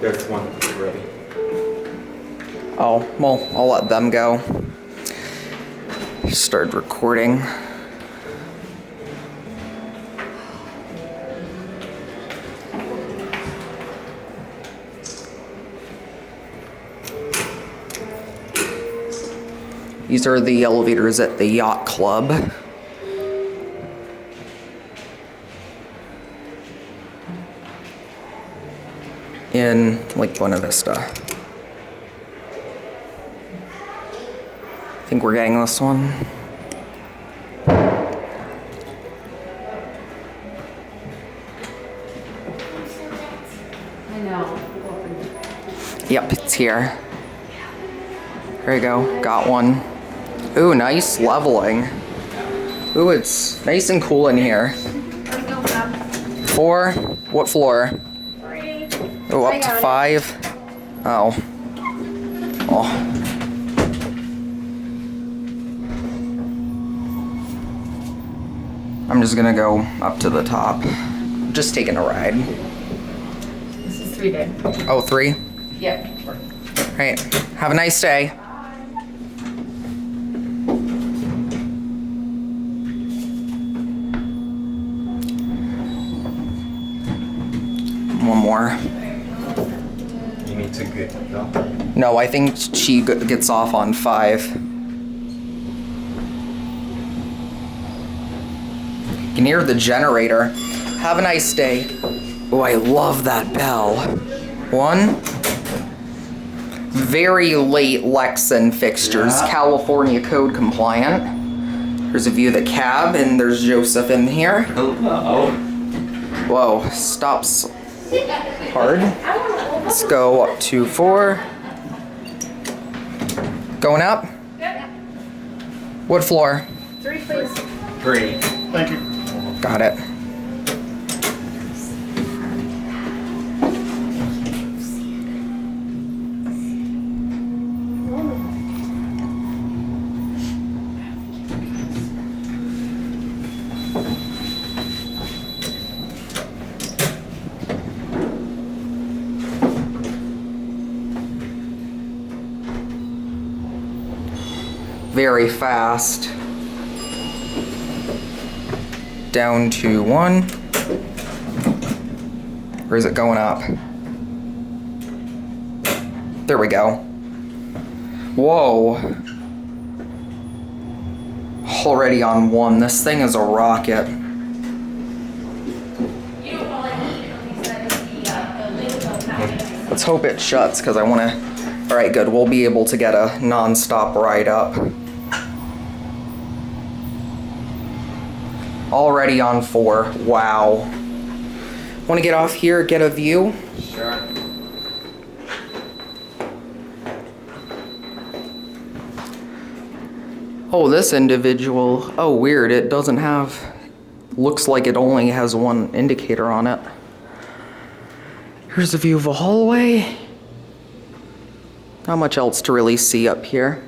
There's one already. Oh, well, I'll let them go. Started recording. These are the elevators at the Yacht Club. In like Buena Vista. I think we're getting this one. I know. Yep, it's here. There you go, got one. Ooh, nice leveling. Ooh, it's nice and cool in here. 4, what floor? 3. Oh, up to 5. Oh. Oh. I'm just gonna go up to the top. Just taking a ride. This is 3 day. Oh, 3? Yep. Right. Have a nice day. One more. You need to get no? No, I think she gets off on 5. You can hear the generator. Have a nice day. Oh, I love that bell. 1. Very late Lexan fixtures, Yeah. California code compliant. There's a view of the cab, and there's Joseph in here. Oh. Whoa, stops hard. Let's go up to 4. Going up? What floor? 3, please. 3. Thank you. Got it. Very fast. Down to 1. Or is it going up? There we go. Whoa. Already on 1. This thing is a rocket. Let's hope it shuts because I want to... Alright, good. We'll be able to get a non-stop ride up. Already on 4. Wow. Want to get off here, get a view? Sure. Oh, this individual. Oh, weird. It doesn't have... Looks like it only has 1 indicator on it. Here's a view of a hallway. Not much else to really see up here.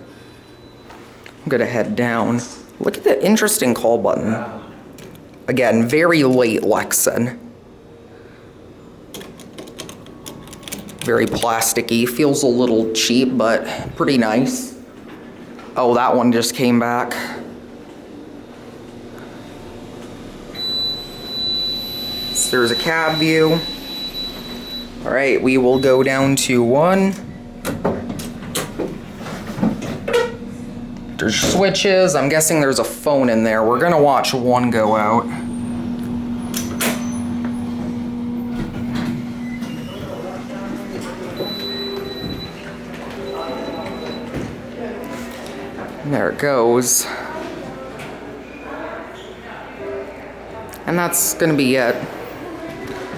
I'm gonna head down. Look at the interesting call button. Yeah. Again, very late Lexan. Very plasticky. Feels a little cheap, but pretty nice. Oh, that one just came back. So there's a cab view. All right, we will go down to 1. There's switches. I'm guessing there's a phone in there. We're gonna watch 1 go out. And there it goes. And that's gonna be it.